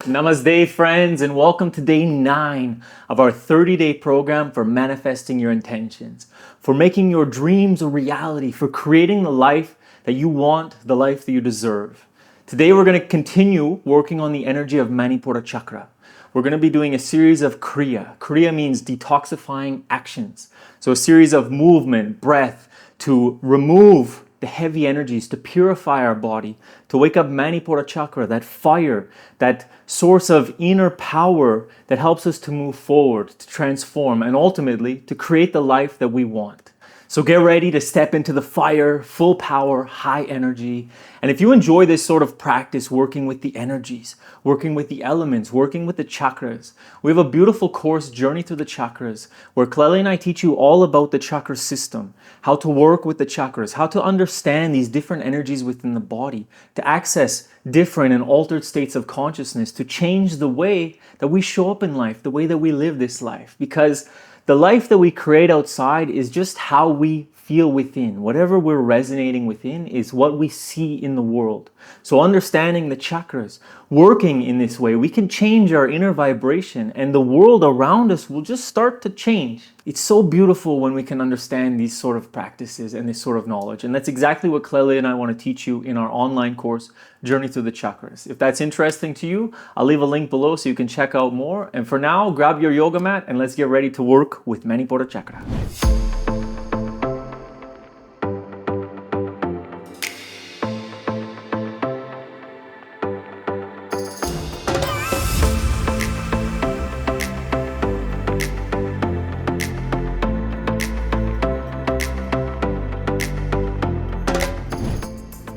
Namaste, friends, and welcome to day 9 of our 30-day program for manifesting your intentions, for making your dreams a reality, for creating the life that you want, the life that you deserve. Today we're going to continue working on the energy of Manipura Chakra. We're going to be doing a series of Kriya. Kriya means detoxifying actions. So a series of movement, breath, to remove the heavy energies, to purify our body, to wake up Manipura Chakra, that fire, that source of inner power that helps us to move forward, to transform, and ultimately to create the life that we want. So get ready to step into the fire, full power, high energy. And if you enjoy this sort of practice, working with the energies, working with the elements, working with the chakras, we have a beautiful course, Journey Through the Chakras, where Clelia and I teach you all about the chakra system, how to work with the chakras, how to understand these different energies within the body, to access different and altered states of consciousness, to change the way that we show up in life, the way that we live this life. Because the life that we create outside is just how we feel within. Whatever we're resonating within is what we see in the world. So understanding the chakras, working in this way, we can change our inner vibration and the world around us will just start to change. It's so beautiful when we can understand these sort of practices and this sort of knowledge. And that's exactly what Clelia and I want to teach you in our online course, Journey Through the Chakras. If that's interesting to you, I'll leave a link below so you can check out more. And for now, grab your yoga mat and let's get ready to work with Manipura Chakra.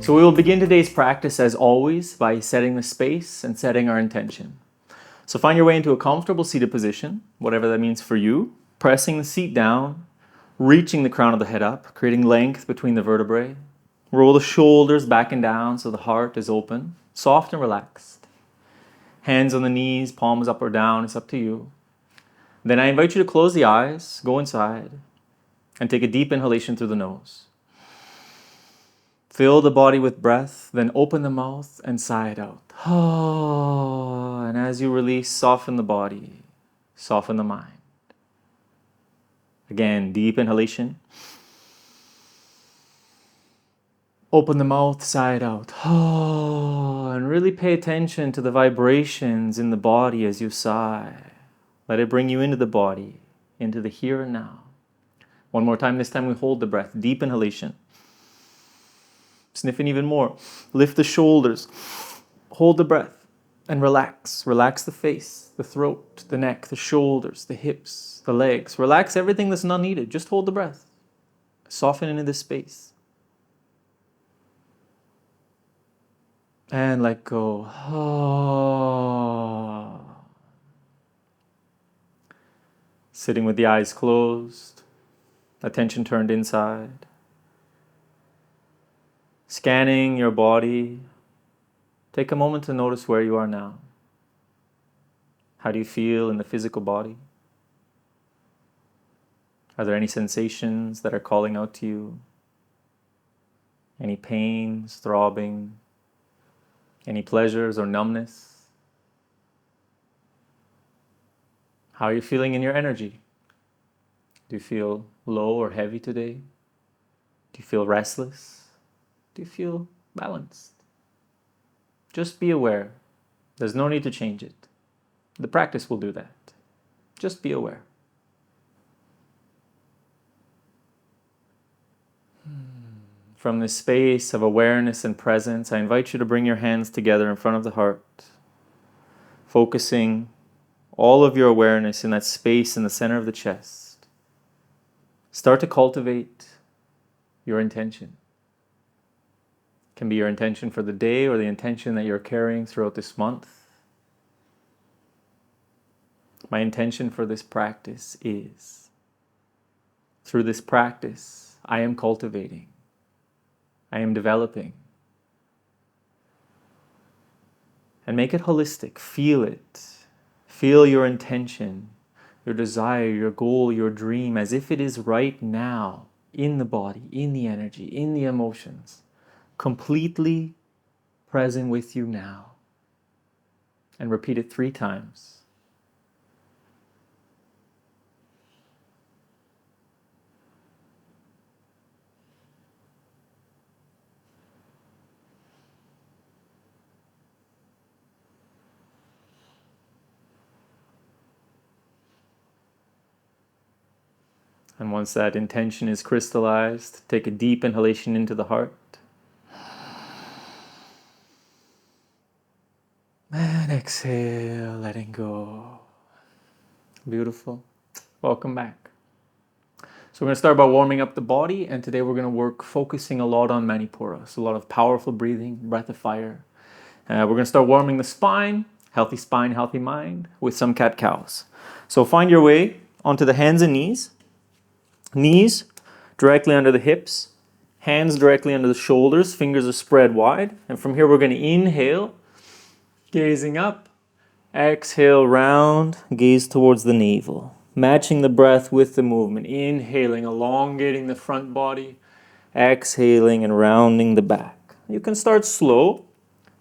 So we will begin today's practice as always by setting the space and setting our intention. So find your way into a comfortable seated position, whatever that means for you, pressing the seat down, reaching the crown of the head up, creating length between the vertebrae. Roll the shoulders back and down so the heart is open, soft and relaxed. Hands on the knees, palms up or down, it's up to you. Then I invite you to close the eyes, go inside, and take a deep inhalation through the nose. Fill the body with breath, then open the mouth and sigh it out. And as you release, soften the body, soften the mind. Again, deep inhalation. Open the mouth, sigh it out. And really pay attention to the vibrations in the body as you sigh. Let it bring you into the body, into the here and now. One more time, this time we hold the breath. Deep inhalation. Sniffing even more. Lift the shoulders. Hold the breath and relax. Relax the face, the throat, the neck, the shoulders, the hips, the legs. Relax everything that's not needed. Just hold the breath. Soften into this space. And let go. Sitting with the eyes closed, attention turned inside. Scanning your body, take a moment to notice where you are now. How do you feel in the physical body? Are there any sensations that are calling out to you? Any pains, throbbing? Any pleasures or numbness? How are you feeling in your energy? Do you feel low or heavy today? Do you feel restless? Do you feel balanced? Just be aware. There's no need to change it. The practice will do that. Just be aware. From this space of awareness and presence, I invite you to bring your hands together in front of the heart, focusing all of your awareness in that space in the center of the chest. Start to cultivate your intention. It can be your intention for the day or the intention that you're carrying throughout this month. My intention for this practice is, through this practice, I am cultivating, I am developing. And make it holistic. Feel it. Feel your intention, your desire, your goal, your dream, as if it is right now, in the body, in the energy, in the emotions, completely present with you now. And repeat it 3 times. And once that intention is crystallized, take a deep inhalation into the heart. And exhale, letting go. Beautiful. Welcome back. So we're going to start by warming up the body, and today we're going to work focusing a lot on Manipura. So a lot of powerful breathing, breath of fire. We're going to start warming the spine, healthy mind, with some cat-cows. So find your way onto the hands and knees. Knees directly under the hips, hands directly under the shoulders, fingers are spread wide. And from here we're going to inhale, gazing up, exhale round, gaze towards the navel. Matching the breath with the movement, inhaling, elongating the front body, exhaling and rounding the back. You can start slow,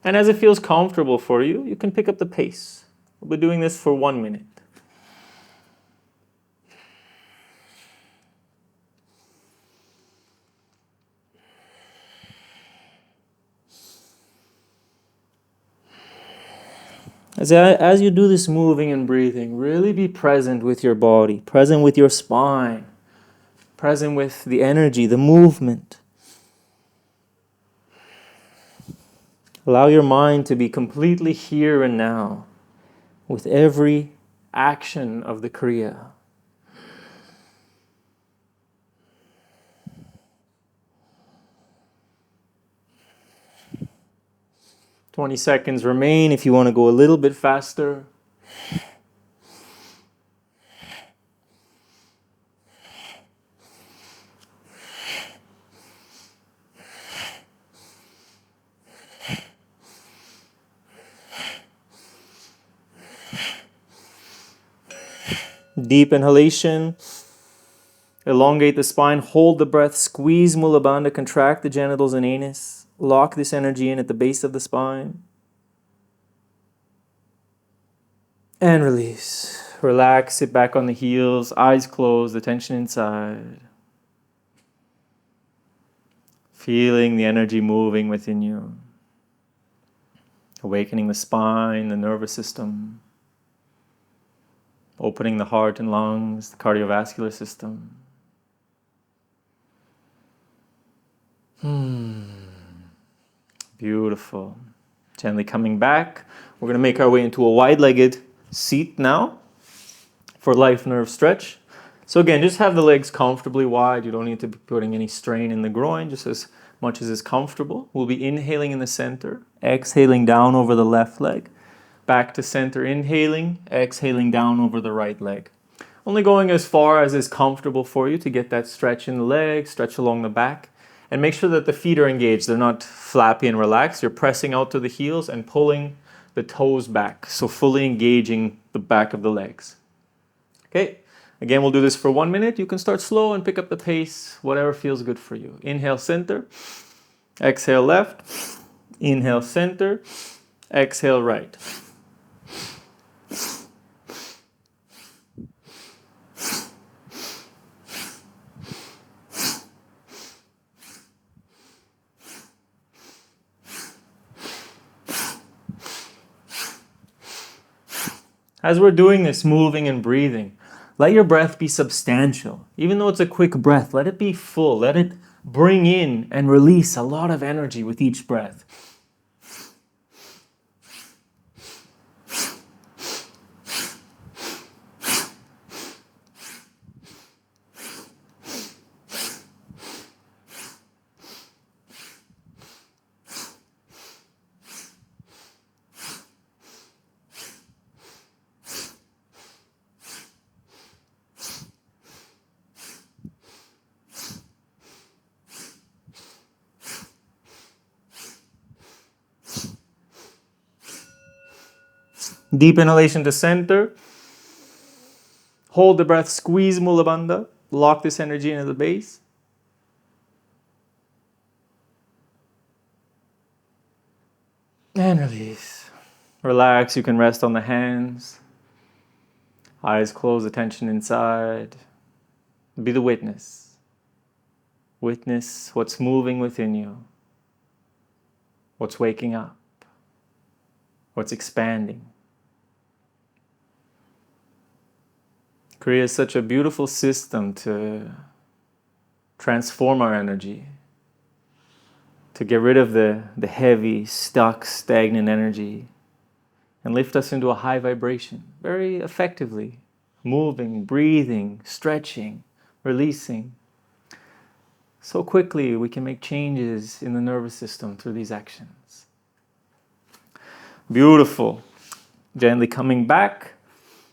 and as it feels comfortable for you, you can pick up the pace. We'll be doing this for 1 minute. As you do this moving and breathing, really be present with your body, present with your spine, present with the energy, the movement. Allow your mind to be completely here and now with every action of the Kriya. "20 seconds remain if you want to go a little bit faster. Deep inhalation. Elongate the spine, hold the breath, squeeze Mula Bandha, contract the genitals and anus. Lock this energy in at the base of the spine. And release. Relax, sit back on the heels, eyes closed, attention inside. Feeling the energy moving within you. Awakening the spine, the nervous system. Opening the heart and lungs, the cardiovascular system. Beautiful. Gently coming back. We're going to make our way into a wide-legged seat now for life nerve stretch. So again, just have the legs comfortably wide. You don't need to be putting any strain in the groin, just as much as is comfortable. We'll be inhaling in the center, exhaling down over the left leg. Back to center, inhaling, exhaling down over the right leg. Only going as far as is comfortable for you to get that stretch in the leg, stretch along the back. And make sure that the feet are engaged. They're not flappy and relaxed. You're pressing out to the heels and pulling the toes back. So fully engaging the back of the legs. Okay. Again, we'll do this for 1 minute. You can start slow and pick up the pace, whatever feels good for you. Inhale, center. Exhale, left. Inhale, center. Exhale, right. As we're doing this, moving and breathing, let your breath be substantial. Even though it's a quick breath, let it be full. Let it bring in and release a lot of energy with each breath. Deep inhalation to center. Hold the breath, squeeze Mula Bandha. Lock this energy into the base. And release. Relax, you can rest on the hands. Eyes closed, attention inside. Be the witness. Witness what's moving within you. What's waking up. What's expanding. Kriya is such a beautiful system to transform our energy, to get rid of the heavy, stuck, stagnant energy and lift us into a high vibration very effectively, moving, breathing, stretching, releasing. So quickly we can make changes in the nervous system through these actions. Beautiful. Gently coming back.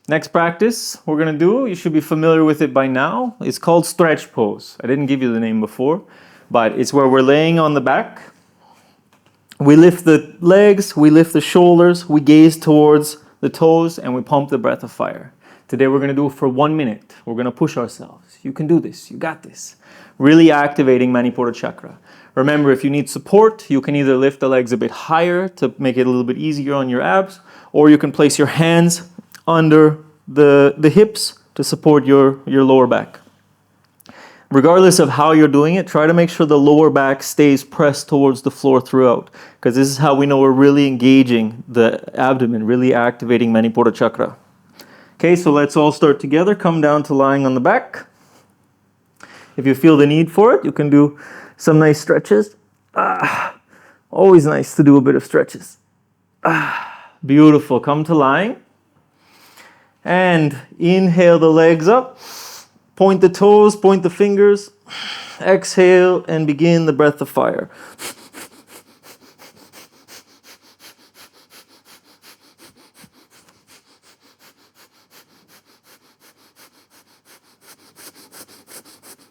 Next practice we're going to do, you should be familiar with it by now. It's called stretch pose. I didn't give you the name before, but it's where we're laying on the back. We lift the legs, we lift the shoulders, we gaze towards the toes, and we pump the breath of fire. Today we're going to do it for 1 minute. We're going to push ourselves. You can do this. You got this. Really activating Manipura Chakra. Remember, if you need support, you can either lift the legs a bit higher to make it a little bit easier on your abs, or you can place your hands under the hips to support your lower back. Regardless of how you're doing it, try to make sure the lower back stays pressed towards the floor throughout, because this is how we know we're really engaging the abdomen, really activating Manipura Chakra. Okay, so let's all start together. Come down to lying on the back. If you feel the need for it, you can do some nice stretches. Always nice to do a bit of stretches. Beautiful. Come to lying. And inhale the legs up. Point the toes, point the fingers. Exhale and begin the breath of fire.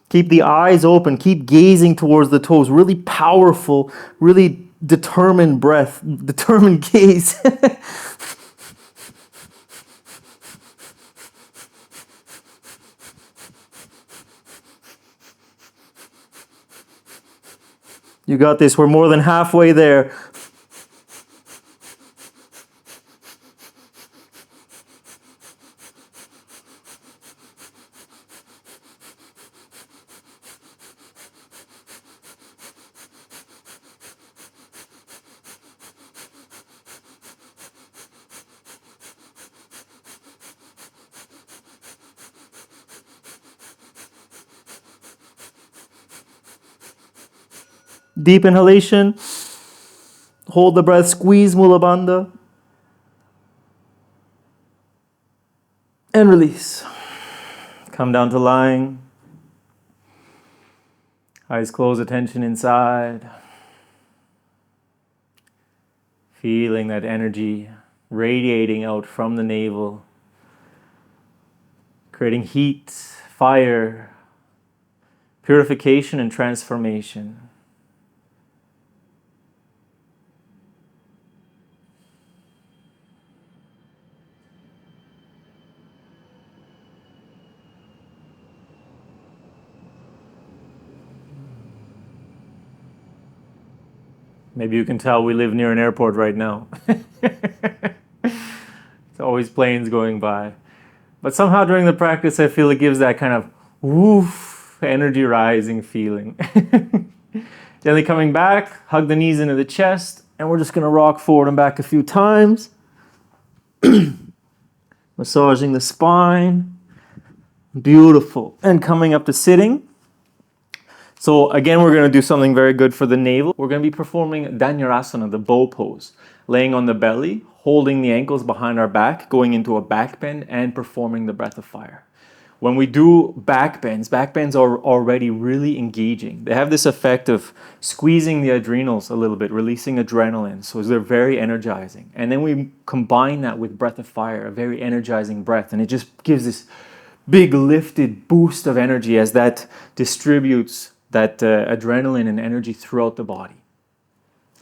Keep the eyes open, keep gazing towards the toes. Really powerful, really determined breath, determined gaze. You got this. We're more than halfway there. Deep inhalation. Hold the breath. Squeeze Mula Bandha. And release. Come down to lying. Eyes closed, attention inside. Feeling that energy radiating out from the navel. Creating heat, fire, purification and transformation. Maybe you can tell we live near an airport right now. It's always planes going by. But somehow during the practice, I feel it gives that kind of woof, energy rising feeling. Gently coming back, hug the knees into the chest, and we're just going to rock forward and back a few times. Massaging the spine. Beautiful. And coming up to sitting. So again, we're going to do something very good for the navel. We're going to be performing Dhanurasana, the bow pose, laying on the belly, holding the ankles behind our back, going into a back bend and performing the breath of fire. When we do back bends are already really engaging. They have this effect of squeezing the adrenals a little bit, releasing adrenaline. So they're very energizing. And then we combine that with breath of fire, a very energizing breath. And it just gives this big lifted boost of energy as that distributes that adrenaline and energy throughout the body.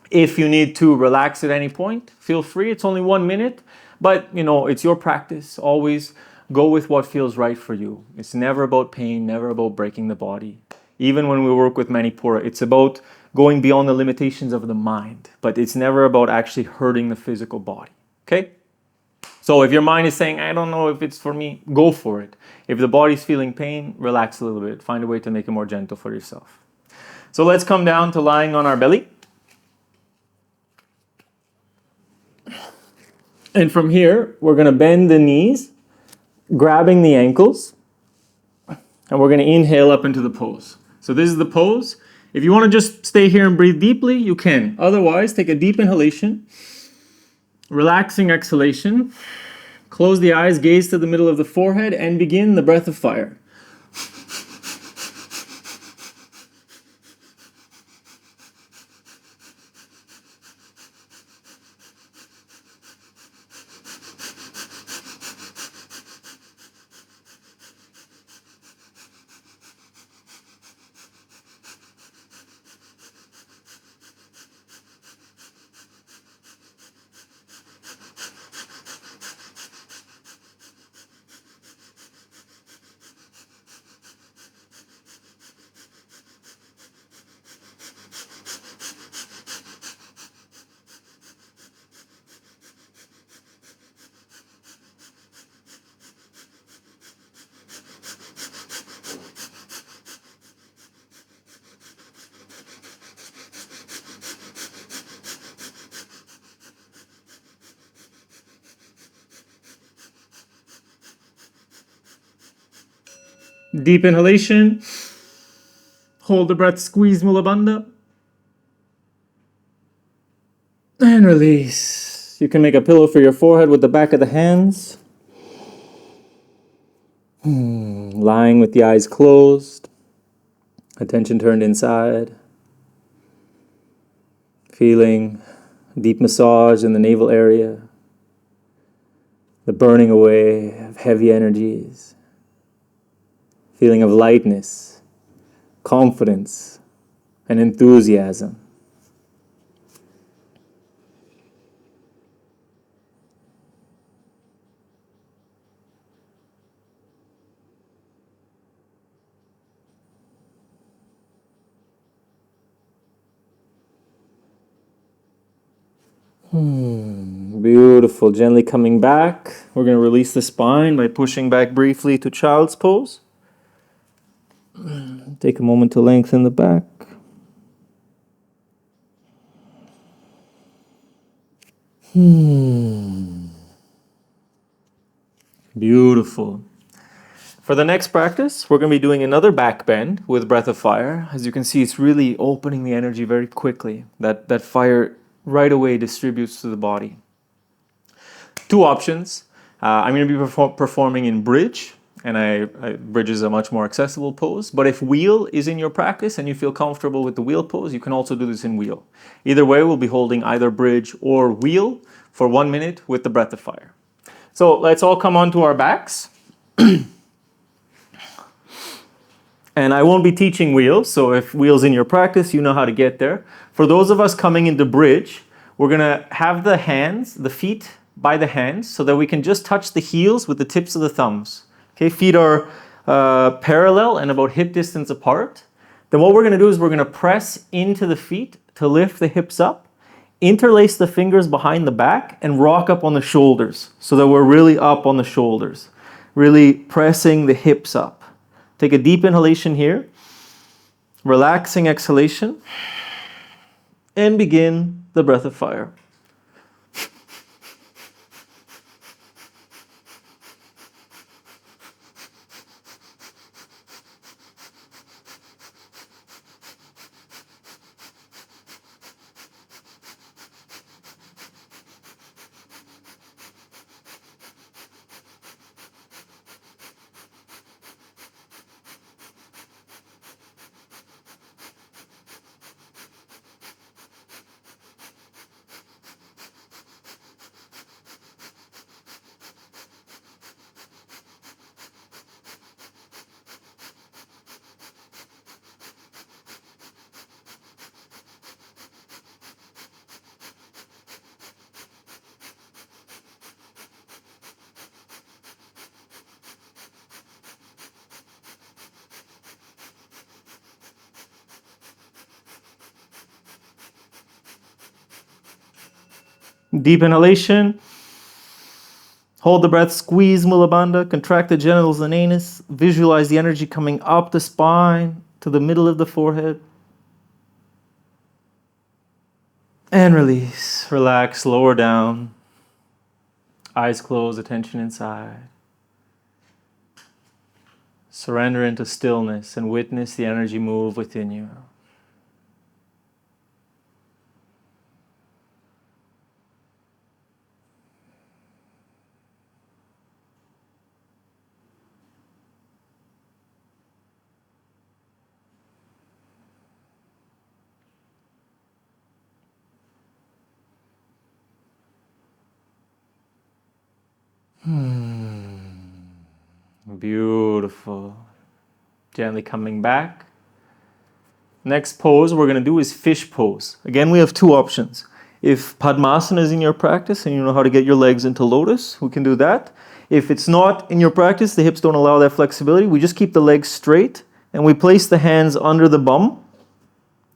If you need to relax at any point, feel free. It's only 1 minute, but it's your practice. Always go with what feels right for you. It's never about pain, never about breaking the body. Even when we work with Manipura, it's about going beyond the limitations of the mind, but it's never about actually hurting the physical body. Okay? So if your mind is saying, I don't know if it's for me, go for it. If the body's feeling pain, relax a little bit. Find a way to make it more gentle for yourself. So let's come down to lying on our belly. And from here, we're going to bend the knees, grabbing the ankles, and we're going to inhale up into the pose. So this is the pose. If you want to just stay here and breathe deeply, you can. Otherwise, take a deep inhalation, relaxing exhalation. Close the eyes, gaze to the middle of the forehead, and begin the breath of fire. Deep inhalation. Hold the breath, squeeze Mula Bandha. And release. You can make a pillow for your forehead with the back of the hands. Lying with the eyes closed. Attention turned inside. Feeling deep massage in the navel area. The burning away of heavy energies. Feeling of lightness, confidence, and enthusiasm. Beautiful. Gently coming back. We're going to release the spine by pushing back briefly to child's pose. Take a moment to lengthen the back. Beautiful. For the next practice, we're going to be doing another back bend with breath of fire. As you can see, it's really opening the energy very quickly. That fire right away distributes to the body. Two options. I'm going to be performing in bridge, and bridge is a much more accessible pose. But if wheel is in your practice and you feel comfortable with the wheel pose, you can also do this in wheel. Either way, we'll be holding either bridge or wheel for 1 minute with the breath of fire. So let's all come onto our backs. And I won't be teaching wheels, so if wheel's in your practice, you know how to get there. For those of us coming into bridge, we're going to have the feet by the hands, so that we can just touch the heels with the tips of the thumbs. Okay, feet are parallel and about hip distance apart. Then what we're going to do is we're going to press into the feet to lift the hips up, interlace the fingers behind the back, and rock up on the shoulders, so that we're really up on the shoulders, really pressing the hips up. Take a deep inhalation here, relaxing exhalation, and begin the breath of fire. Deep inhalation, Hold the breath, squeeze Mula Bandha, contract the genitals and anus, visualize the energy coming up the spine to the middle of the forehead. And release, relax, lower down, eyes closed, attention inside. Surrender into stillness and witness the energy move within you. Beautiful. Gently coming back. Next pose we're going to do is fish pose. Again, we have two options. If Padmasana is in your practice and you know how to get your legs into lotus, we can do that. If it's not in your practice, the hips don't allow that flexibility, we just keep the legs straight and we place the hands under the bum.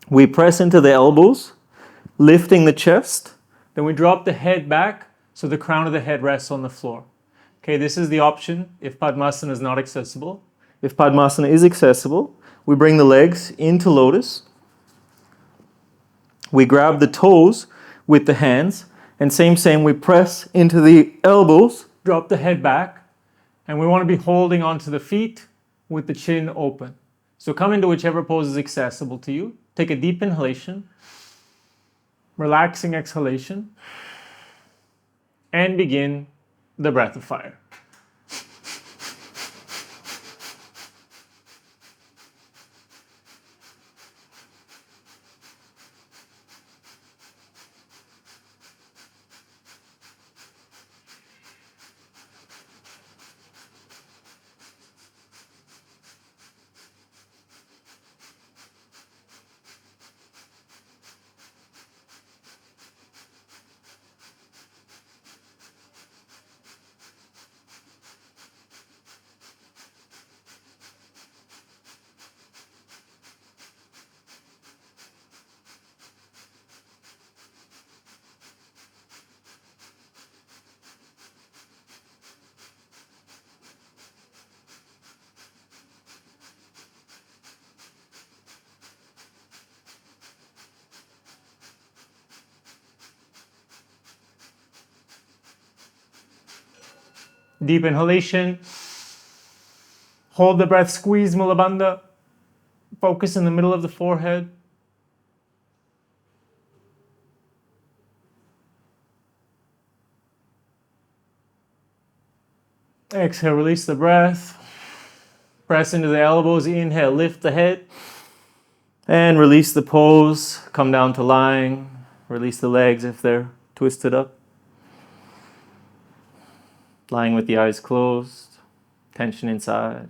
We press into the elbows, lifting the chest. Then we drop the head back so the crown of the head rests on the floor. Okay, this is the option if Padmasana is not accessible. If Padmasana is accessible, we bring the legs into lotus. We grab the toes with the hands, and same, we press into the elbows, drop the head back, and we want to be holding onto the feet with the chin open. So come into whichever pose is accessible to you. Take a deep inhalation, relaxing exhalation, and begin the breath of fire. Deep inhalation. Hold the breath, squeeze Mula Bandha. Focus in the middle of the forehead. Exhale, release the breath. Press into the elbows, inhale, lift the head. And release the pose, come down to lying. Release the legs if they're twisted up. Lying with the eyes closed, tension inside.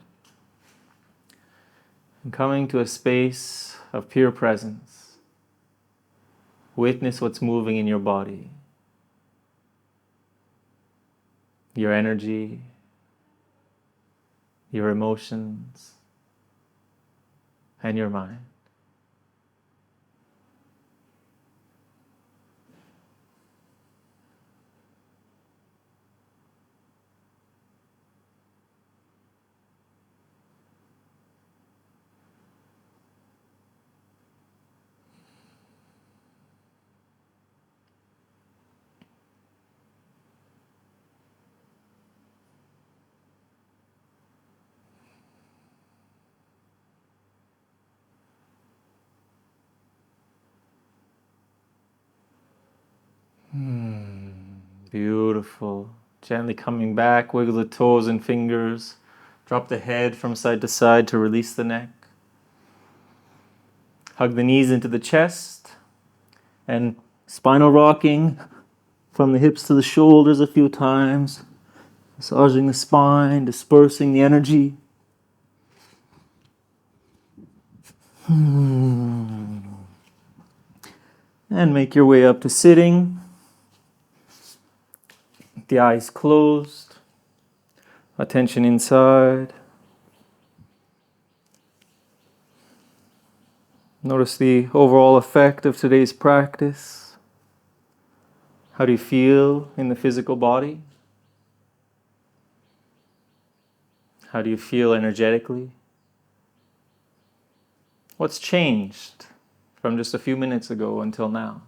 And coming to a space of pure presence. Witness what's moving in your body. Your energy, your emotions, and your mind. Beautiful. Gently coming back, wiggle the toes and fingers. Drop the head from side to side to release the neck. Hug the knees into the chest. And spinal rocking from the hips to the shoulders a few times. Massaging the spine, dispersing the energy. And make your way up to sitting. The eyes closed, attention inside. Notice the overall effect of today's practice. How do you feel in the physical body? How do you feel energetically? What's changed from just a few minutes ago until now?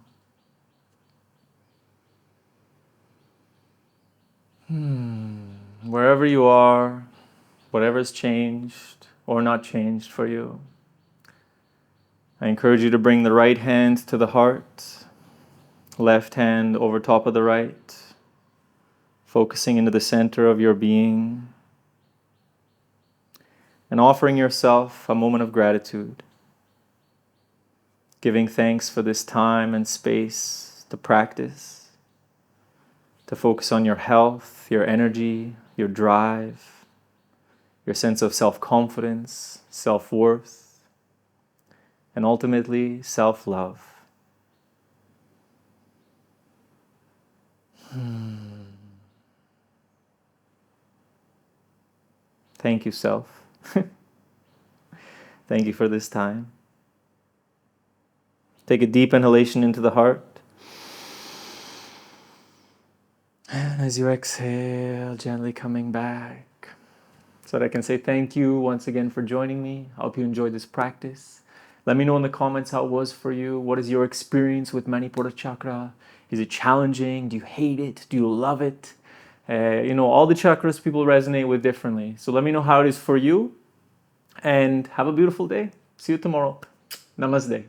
Wherever you are, whatever's changed or not changed for you, I encourage you to bring the right hand to the heart, left hand over top of the right, focusing into the center of your being, and offering yourself a moment of gratitude, giving thanks for this time and space to practice, to focus on your health, your energy, your drive, your sense of self-confidence, self-worth, and ultimately self-love. Thank you, self. Thank you for this time. Take a deep inhalation into the heart. And as you exhale, gently coming back, so that I can say thank you once again for joining me. I hope you enjoyed this practice. Let me know in the comments how it was for you. What is your experience with Manipura Chakra? Is it challenging? Do you hate it? Do you love it? All the chakras people resonate with differently. So let me know how it is for you. And have a beautiful day. See you tomorrow. Namaste.